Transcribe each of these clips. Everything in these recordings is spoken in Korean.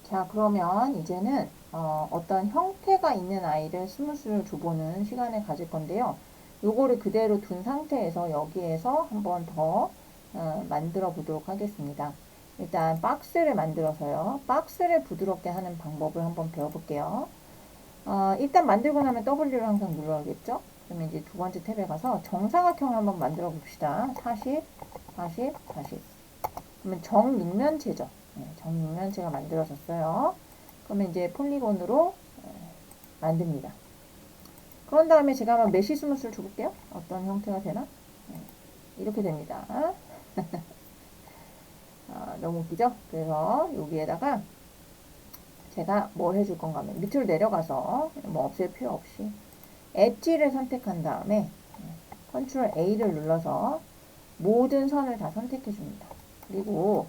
자, 그러면 이제는 어떤 형태가 있는 아이를 스무스를 줘보는 시간을 가질 건데요. 요거를 그대로 둔 상태에서 여기에서 한번 더 만들어 보도록 하겠습니다. 일단 박스를 만들어서요. 박스를 부드럽게 하는 방법을 한번 배워볼게요. 일단 만들고 나면 W를 항상 눌러야겠죠? 그러면 이제 두 번째 탭에 가서 정사각형을 한번 만들어 봅시다. 40, 40, 40. 그러면 정육면체죠. 네, 정육면체가 만들어졌어요. 그러면 이제 폴리곤으로 만듭니다. 그런 다음에 제가 한번 메시 스무스를 줘볼게요. 어떤 형태가 되나? 네, 이렇게 됩니다. 너무 웃기죠? 그래서 여기에다가 제가 뭘 해줄 건가 하면 밑으로 내려가서 뭐 없앨 필요 없이 엣지를 선택한 다음에 컨트롤 A를 눌러서 모든 선을 다 선택해 줍니다. 그리고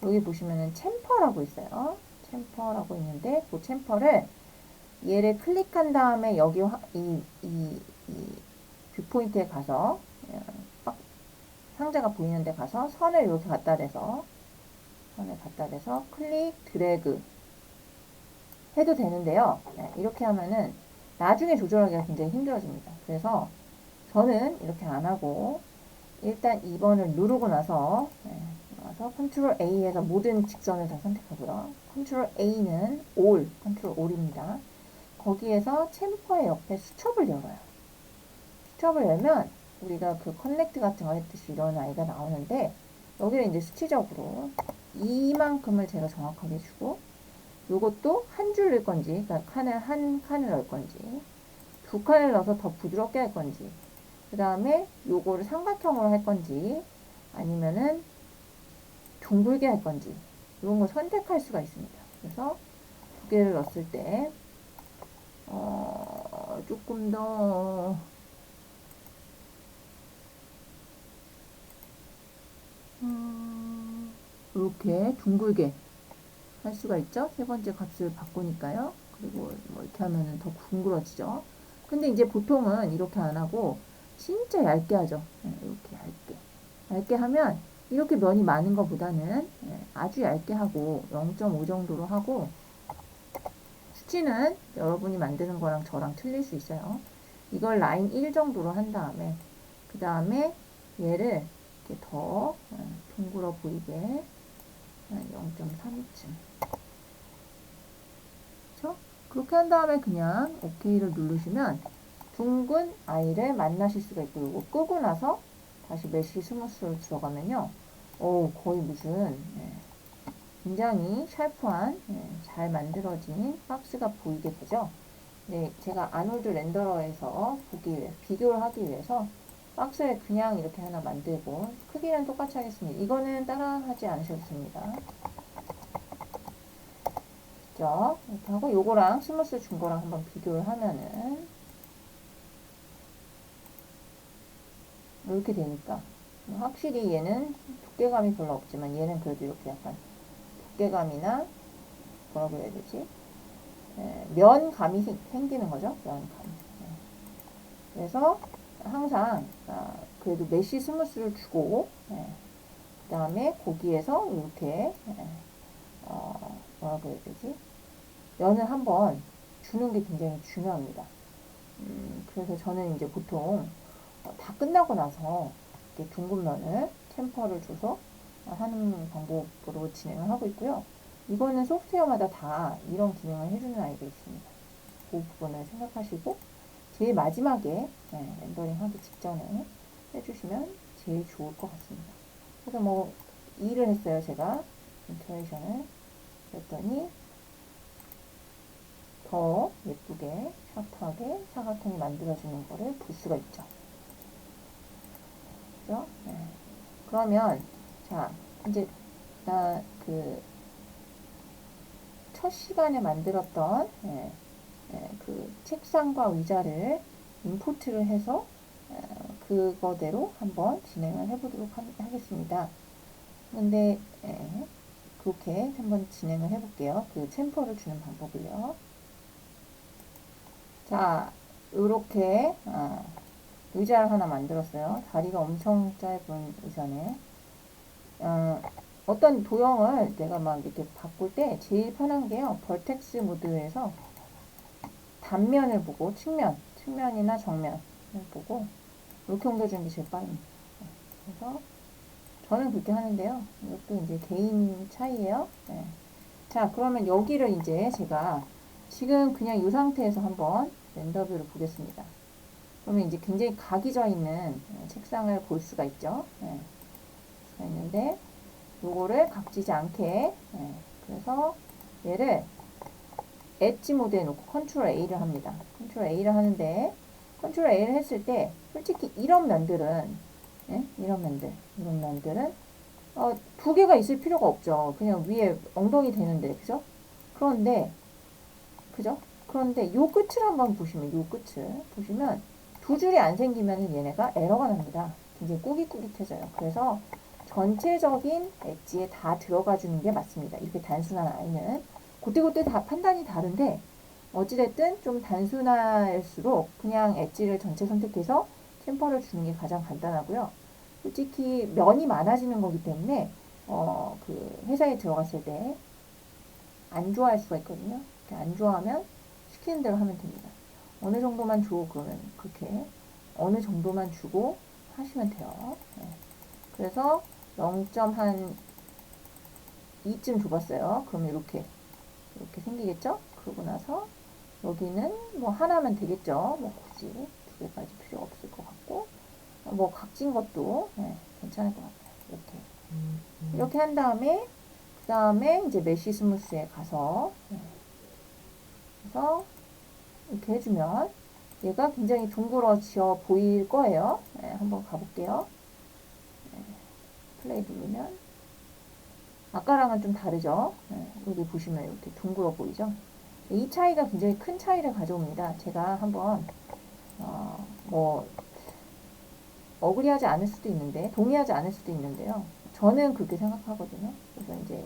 여기 보시면은 챔퍼라고 있어요. 챔퍼라고 있는데 그 챔퍼를 얘를 클릭한 다음에 여기 이 뷰포인트에 가서 상자가 보이는 데 가서 선을 이렇게 갖다 대서 클릭 드래그 해도 되는데요. 네, 이렇게 하면은 나중에 조절하기가 굉장히 힘들어집니다. 그래서 저는 이렇게 안 하고 일단 2번을 누르고 나서 컨트롤 A에서 모든 직선을 다 선택하고요. 컨트롤 A는 all, 컨트롤 all입니다. 거기에서 챔퍼의 옆에 수첩을 열어요. 수첩을 열면 우리가 그 커넥트 같은 거 했듯이 이런 아이가 나오는데 여기를 이제 수치적으로 이만큼을 제가 정확하게 주고 요것도 한 줄 넣을 건지 그러니까 한 칸을 넣을 건지 두 칸을 넣어서 더 부드럽게 할 건지 그 다음에 요거를 삼각형으로 할 건지 아니면은 둥글게 할 건지 이런 걸 선택할 수가 있습니다. 그래서 두 개를 넣었을 때 조금 더 이렇게 둥글게 할 수가 있죠. 세 번째 값을 바꾸니까요. 그리고 뭐 이렇게 하면은 더 둥그러지죠. 근데 이제 보통은 이렇게 안 하고 진짜 얇게 하죠. 네, 이렇게 얇게. 얇게 하면 이렇게 면이 많은 것보다는 아주 얇게 하고 0.5 정도로 하고 수치는 여러분이 만드는 거랑 저랑 틀릴 수 있어요. 이걸 라인 1 정도로 한 다음에 그 다음에 얘를 이렇게 더 둥글어 보이게 한 0.3쯤 그렇죠? 그렇게 한 다음에 그냥 OK를 누르시면 둥근 아이를 만나실 수가 있고 이거 끄고 나서 다시 메쉬 스무스로 들어가면요 거의 무슨 굉장히 샤프한 잘 만들어진 박스가 보이게 되죠. 네, 제가 아놀드 렌더러에서 보기 위해 비교를 하기 위해서 박스를 그냥 이렇게 하나 만들고 크기는 똑같이 하겠습니다. 이거는 따라하지 않으셔도 됩니다. 그죠? 이렇게 하고 요거랑 스무스 준 거랑 한번 비교를 하면은 이렇게 되니까 확실히 얘는 두께감이 별로 없지만 얘는 그래도 이렇게 약간 두께감이나 뭐라고 해야 되지? 면감이 생기는 거죠. 면감. 그래서 항상 그래도 메쉬 스무스를 주고 그 다음에 거기에서 이렇게 뭐라고 해야 되지? 면을 한번 주는 게 굉장히 중요합니다. 그래서 저는 이제 보통 다 끝나고 나서 이렇게 둥근 면을 챔퍼를 줘서 하는 방법으로 진행을 하고 있고요. 이거는 소프트웨어마다 다 이런 기능을 해주는 아이가 있습니다. 그 부분을 생각하시고 제일 마지막에 렌더링 하기 직전에 해주시면 제일 좋을 것 같습니다. 그래서 뭐 일을 했어요. 제가 인터레이션을 그랬더니 더 예쁘게 샤프하게 사각형이 만들어지는 거를 볼 수가 있죠. 그죠? 네. 그러면 자 이제 나 그 첫 시간에 만들었던 그 책상과 의자를 임포트를 해서 그거대로 한번 진행을 해보도록 하겠습니다. 근데 그렇게 한번 진행을 해볼게요. 그 챔퍼를 주는 방법을요. 자, 이렇게 의자를 하나 만들었어요. 다리가 엄청 짧은 의자네. 어떤 도형을 내가 막 이렇게 바꿀 때 제일 편한 게요. 벌텍스 모드에서 단면을 보고 측면이나 정면을 보고 이렇게 옮겨주는 게 제일 빠릅니다. 그래서 저는 그렇게 하는데요. 이것도 이제 개인 차이예요. 네. 자, 그러면 여기를 이제 제가 지금 그냥 이 상태에서 한번 렌더뷰를 보겠습니다. 그러면 이제 굉장히 각이 져 있는 책상을 볼 수가 있죠. 네. 수가 있는데 요거를 각지지 않게 그래서 얘를 엣지 모드에 놓고 컨트롤 A를 합니다. 컨트롤 A를 하는데 컨트롤 A를 했을 때 솔직히 이런 면들은 이런 면들은 두 개가 있을 필요가 없죠. 그냥 위에 엉덩이 되는데 그죠? 그런데 그죠? 그런데 요 끝을 한번 보시면 요 끝을 보시면 두 줄이 안 생기면은 얘네가 에러가 납니다. 굉장히 꾸깃꾸깃해져요. 그래서 전체적인 엣지에 다 들어가 주는 게 맞습니다. 이렇게 단순한 아이는 그때그때 다 판단이 다른데 어찌됐든 좀 단순할수록 그냥 엣지를 전체 선택해서 챔퍼를 주는 게 가장 간단하고요. 솔직히 면이 많아지는 거기 때문에 그 회사에 들어갔을 때 안 좋아할 수가 있거든요. 안 좋아하면 시키는 대로 하면 됩니다. 어느 정도만 줘 그러면 그렇게 어느 정도만 주고 하시면 돼요. 네. 그래서 0점 한 2쯤 줘봤어요. 그러면 이렇게 생기겠죠? 그러고 나서 여기는 뭐 하나면 되겠죠. 뭐 굳이 두 개까지 필요 없을 것 같고 뭐 각진 것도 괜찮을 것 같아요. 이렇게 한 다음에 그 다음에 이제 메쉬 스무스에 가서 그래서 이렇게 해주면 얘가 굉장히 둥그러져 보일 거예요. 한번 가볼게요. 플레이 누르면 아까랑은 좀 다르죠. 여기 보시면 이렇게 둥글어 보이죠. 이 차이가 굉장히 큰 차이를 가져옵니다. 제가 한번 뭐 어그리하지 않을 수도 있는데 동의하지 않을 수도 있는데요. 저는 그렇게 생각하거든요. 그래서 이제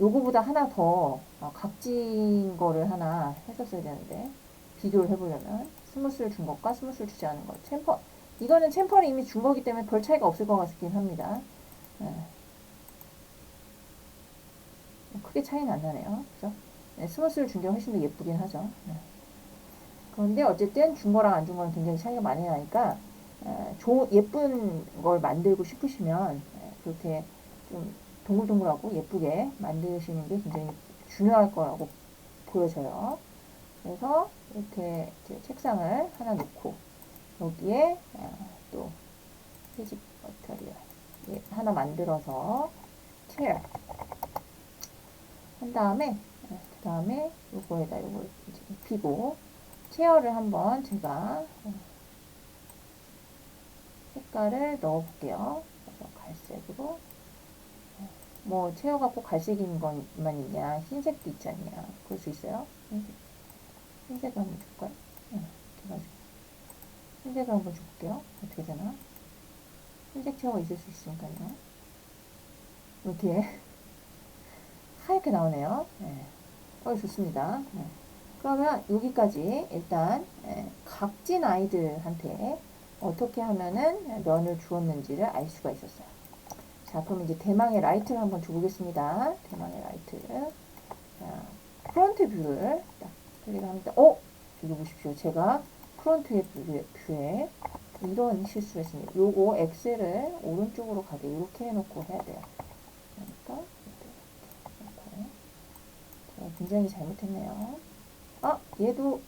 요거보다 하나 더 각진 거를 하나 했었어야 되는데 비교를 해보려면 스무스를 준 것과 스무스를 주지 않은 것 이거는 챔퍼를 이미 준 거기 때문에 별 차이가 없을 것 같긴 합니다. 크게 차이는 안 나네요. 그죠? 스무스를 준 게 훨씬 더 예쁘긴 하죠. 그런데 어쨌든 준 거랑 안 준 거는 굉장히 차이가 많이 나니까 예쁜 걸 만들고 싶으시면 그렇게 좀 동글동글하고 예쁘게 만드시는 게 굉장히 중요할 거라고 보여져요. 그래서 이렇게 책상을 하나 놓고 여기에 또 페이지 머터리얼 하나 만들어서 체어 한 다음에 그 다음에 요거에다 요걸 입히고 체어를 한번 제가 색깔을 넣어 볼게요. 그래서 갈색으로 뭐 체어가 꼭 갈색인 것만 있냐 흰색도 있지 않냐 그럴 수 있어요. 흰색을 한번 줄까요? 이렇게 해가지고 흰색을 한번 줘볼게요. 어떻게 되나? 흰색 체어가 있을 수 있으니까요. 이렇게 하얗게 나오네요. 좋습니다. 그러면 여기까지 일단 각진 아이들한테 어떻게 하면은 면을 주었는지를 알 수가 있었어요. 자, 그럼 이제 대망의 라이트를 한번 줘보겠습니다. 대망의 라이트를. 자, 프론트 뷰를 딱 클릭합니다. 여기 보십시오. 제가 프론트 뷰에 이런 실수를 했습니다. 요거 엑셀을 오른쪽으로 가게 이렇게 해놓고 해야 돼요. 그러니까 이렇게 놓고 제가 굉장히 잘못했네요. 얘도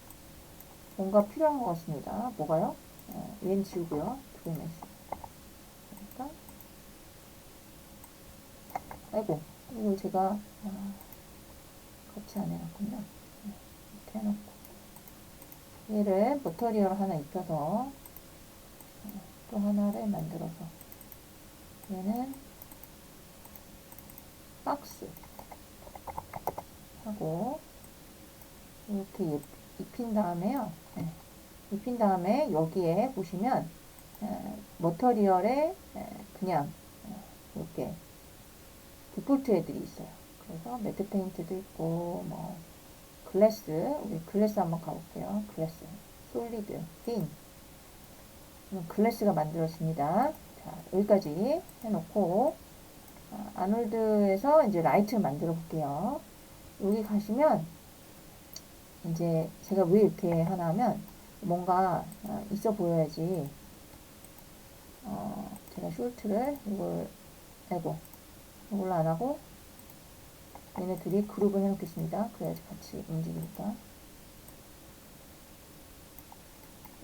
뭔가 필요한 것 같습니다. 뭐가요? 얘는 지우고요. 두 개만 있어요. 그러니까 아이고 이걸 제가 같이 안 해놨군요. 이렇게 해놓고 얘를 머터리얼 하나 입혀서 또 하나를 만들어서 얘는 박스 하고 이렇게 입힌 다음에요. 입힌 다음에 여기에 보시면 머터리얼에 그냥 이렇게 디폴트 애들이 있어요. 그래서 매트 페인트도 있고 뭐 글래스 우리 글래스 한번 가볼게요. 글래스 솔리드 핀 글래스가 만들어집니다. 자, 여기까지 해놓고, 아놀드에서 이제 라이트를 만들어 볼게요. 여기 가시면, 이제 제가 왜 이렇게 하나 하면, 뭔가 있어 보여야지, 제가 숄트를, 이걸로 안 하고, 얘네들이 그룹을 해놓겠습니다. 그래야지 같이 움직이니까.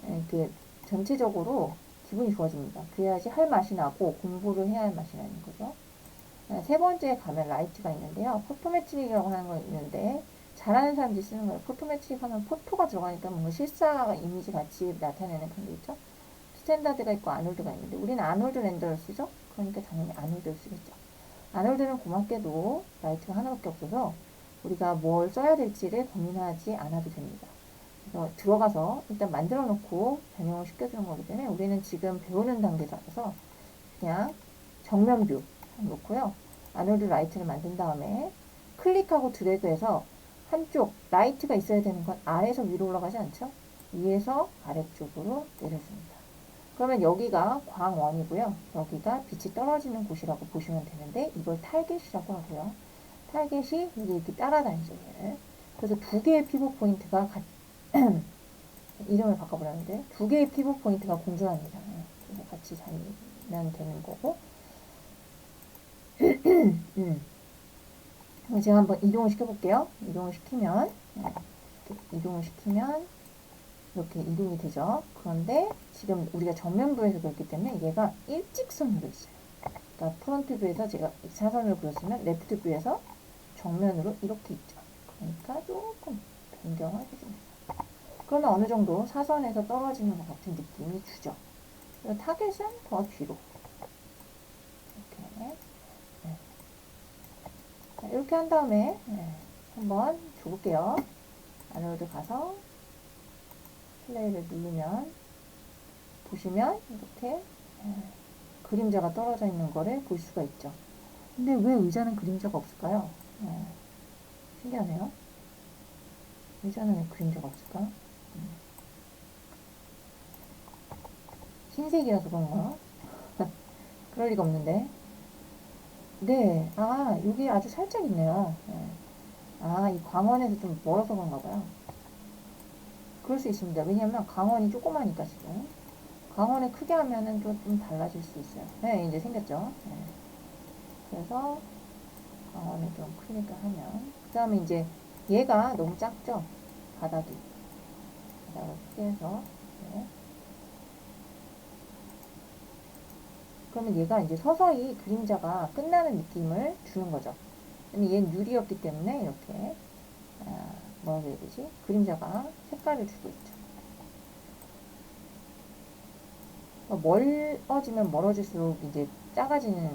이렇게 전체적으로 기분이 좋아집니다. 그래야지 할 맛이 나고 공부를 해야 할 맛이 나는 거죠. 세 번째에 가면 라이트가 있는데요. 포토매트릭이라고 하는 거 있는데 잘하는 사람들이 쓰는 거예요. 포토매트릭 하면 포토가 들어가니까 뭔가 실사 이미지 같이 나타내는 그런 게 있죠. 스탠다드가 있고 아놀드가 있는데 우리는 아놀드 렌더를 쓰죠. 그러니까 당연히 아놀드를 쓰겠죠. 아놀드는 고맙게도 라이트가 하나밖에 없어서 우리가 뭘 써야 될지를 고민하지 않아도 됩니다. 그래서 들어가서 일단 만들어 놓고 변형을 시켜주는 거기 때문에 우리는 지금 배우는 단계라서 그냥 정면 뷰 놓고요. 아놀드 라이트를 만든 다음에 클릭하고 드래그해서 한쪽 라이트가 있어야 되는 건 아래에서 위로 올라가지 않죠? 위에서 아래쪽으로 내려줍니다. 그러면 여기가 광원이고요. 여기가 빛이 떨어지는 곳이라고 보시면 되는데 이걸 타겟이라고 하고요. 타겟이 여기 이렇게 따라다니죠. 얘를. 그래서 두 개의 피벗 포인트가 이름을 바꿔버렸는데 두 개의 피벗 포인트가 공존합니다. 그래서 같이 자면 되는 거고 제가 한번 이동을 시켜볼게요. 이동을 시키면 이렇게 이동이 되죠. 그런데 지금 우리가 정면부에서 그렸기 때문에 얘가 일직선으로 있어요. 그러니까 프론트 뷰에서 제가 사선을 그렸으면 레프트 뷰에서 정면으로 이렇게 있죠. 그러니까 조금 변경을 해줍니다. 그러면 어느 정도 사선에서 떨어지는 것 같은 느낌이 주죠. 타겟은 더 뒤로. 이렇게. 네. 자, 이렇게 한 다음에 한번 줘볼게요. 아놀드 가서 플레이를 누르면 보시면 이렇게 그림자가 떨어져 있는 거를 볼 수가 있죠. 근데 왜 의자는 그림자가 없을까요? 신기하네요. 의자는 왜 그림자가 없을까? 흰색이라서 그런가? 그럴 리가 없는데. 네, 여기 아주 살짝 있네요. 이 광원에서 좀 멀어서 그런가 봐요. 그럴 수 있습니다. 왜냐면 광원이 조그마니까 지금. 광원을 크게 하면은 좀 달라질 수 있어요. 네, 이제 생겼죠. 네. 그래서 광원을 좀 크니까 하면. 그 다음에 이제 얘가 너무 작죠? 바닥을 크게 해서. 네. 그러면 얘가 이제 서서히 그림자가 끝나는 느낌을 주는 거죠. 근데 얘는 유리였기 때문에 이렇게 뭐라고 해야 되지? 그림자가 색깔을 주고 있죠. 멀어지면 멀어질수록 이제 작아지는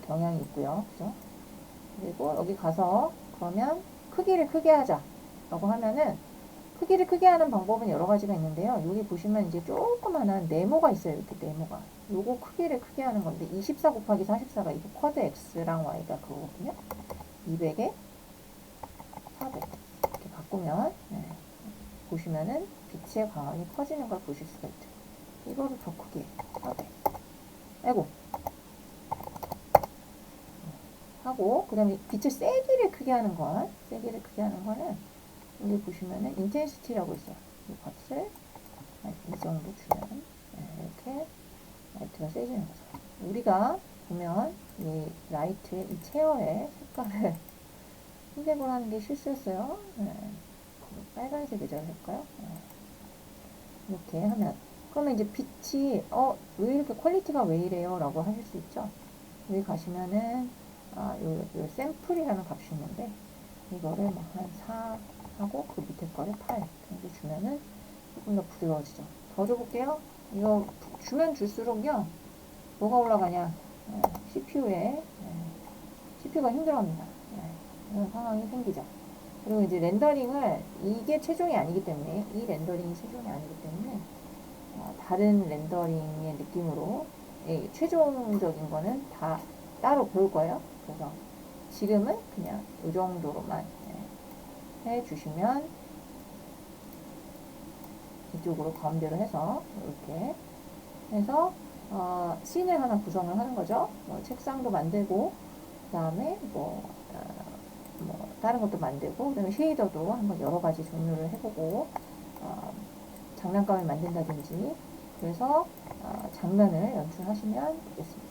경향이 있고요. 그죠? 그리고 여기 가서 그러면 크기를 크게 하자 라고 하면은 크기를 크게 하는 방법은 여러 가지가 있는데요. 여기 보시면 이제 조그만한 네모가 있어요. 이렇게 네모가. 요거 크기를 크게 하는 건데 24 곱하기 44가 이거 쿼드 x랑 y가 그거거든요. 200에 400 이렇게 바꾸면 보시면은 빛의 광원이 퍼지는 걸 보실 수가 있죠. 이거를 더 크게 400 아이고 하고 그 다음에 빛의 세기를 크게 하는 거는 여기 보시면은 인텐시티라고 있어요. 이 값을 이 정도 주면 이렇게 라이트가 세지는 거죠. 우리가 보면 이 라이트의 이 체어의 색깔을 흰색으로 하는 게 실수였어요. 빨간색이죠, 할까요? 이렇게 하면 그러면 이제 빛이 왜 이렇게 퀄리티가 왜 이래요? 라고 하실 수 있죠. 여기 가시면은 요 샘플이라는 값이 있는데 이거를 막 한 4 하고 그 밑에 거를 8 정도 주면은 조금 더 부드러워지죠. 더 줘볼게요. 이거 주면 줄수록요 뭐가 올라가냐 CPU가 힘들어합니다. 이런 상황이 생기죠. 그리고 이제 렌더링을 이게 최종이 아니기 때문에 이 렌더링이 최종이 아니기 때문에 다른 렌더링의 느낌으로 최종적인 거는 다 따로 볼 거예요. 그래서 지금은 그냥 이 정도로만 해주시면 이쪽으로 가운데로 해서 이렇게 해서 씬을 하나 구성을 하는 거죠. 책상도 만들고, 그 다음에 다른 것도 만들고, 그 다음에 쉐이더도 한번 여러 가지 종류를 해보고, 장난감을 만든다든지, 그래서 장면을 연출하시면 되겠습니다.